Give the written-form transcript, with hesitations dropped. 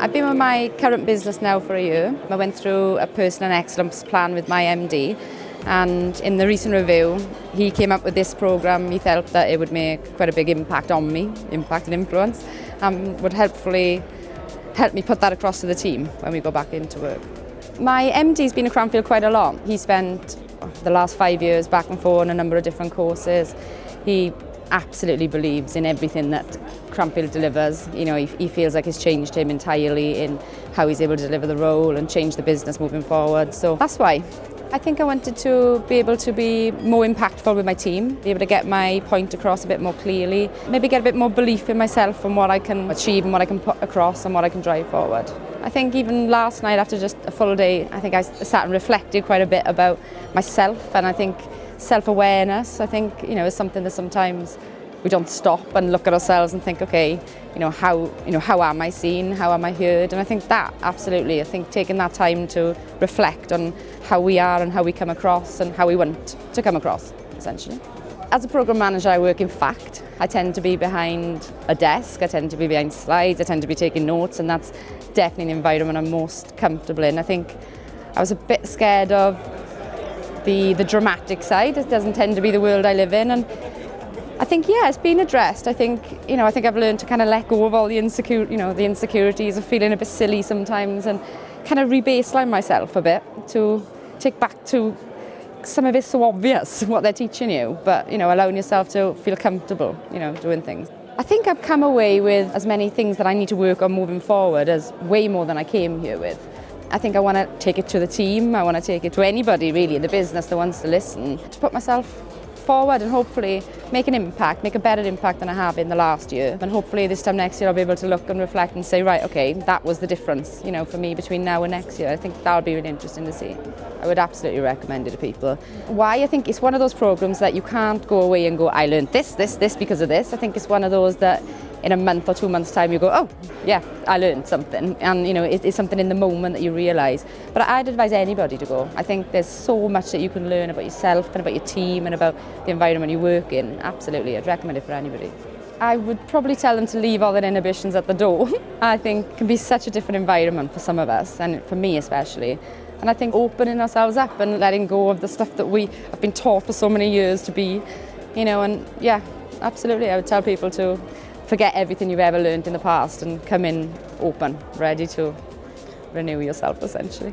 I've been with my current business now for a year. I went through a personal excellence plan with my MD, and in the recent review he came up with this programme. He felt that it would make quite a big impact on me, impact and influence, and would hopefully help me put that across to the team when we go back into work. My MD's been at Cranfield quite a lot. He spent the last 5 years back and forth on a number of different courses. He absolutely believes in everything that Cranfield delivers. You know, he feels like it's changed him entirely in how he's able to deliver the role and change the business moving forward. So that's why. I think I wanted to be able to be more impactful with my team, be able to get my point across a bit more clearly, maybe get a bit more belief in myself and what I can achieve and what I can put across and what I can drive forward. I think even last night after just a full day, I think I sat and reflected quite a bit about myself, and I think self-awareness, I think, is something that sometimes we don't stop and look at ourselves and think, okay, how am I seen? How am I heard? And I think that, absolutely, I think taking that time to reflect on how we are and how we come across and how we want to come across, essentially. As a programme manager, I work in fact. I tend to be behind a desk, I tend to be behind slides, I tend to be taking notes, and that's definitely an environment I'm most comfortable in. I think I was a bit scared of the dramatic side. It doesn't tend to be the world I live in, and I think, it's been addressed. I think I've learned to kind of let go of all the insecurities of feeling a bit silly sometimes, and kind of re-baseline myself a bit to take back to some of it's so obvious what they're teaching you, but allowing yourself to feel comfortable, doing things. I think I've come away with as many things that I need to work on moving forward as way more than I came here with. I think I want to take it to the team, I want to take it to anybody really in the business that wants to listen, to put myself forward and hopefully make an impact, make a better impact than I have in the last year. And hopefully this time next year I'll be able to look and reflect and say, right, okay, that was the difference, for me between now and next year. I think that'll be really interesting to see. I would absolutely recommend it to people. Why? I think it's one of those programs that you can't go away and go, I learned this because of this. I think it's one of those that in a month or 2 months' time you go, oh, yeah, I learned something. And, it's something in the moment that you realise. But I'd advise anybody to go. I think there's so much that you can learn about yourself and about your team and about the environment you work in. Absolutely, I'd recommend it for anybody. I would probably tell them to leave all their inhibitions at the door. I think it can be such a different environment for some of us, and for me especially. And I think opening ourselves up and letting go of the stuff that we have been taught for so many years to be, and yeah, absolutely, I would tell people to forget everything you've ever learned in the past and come in open, ready to renew yourself, essentially.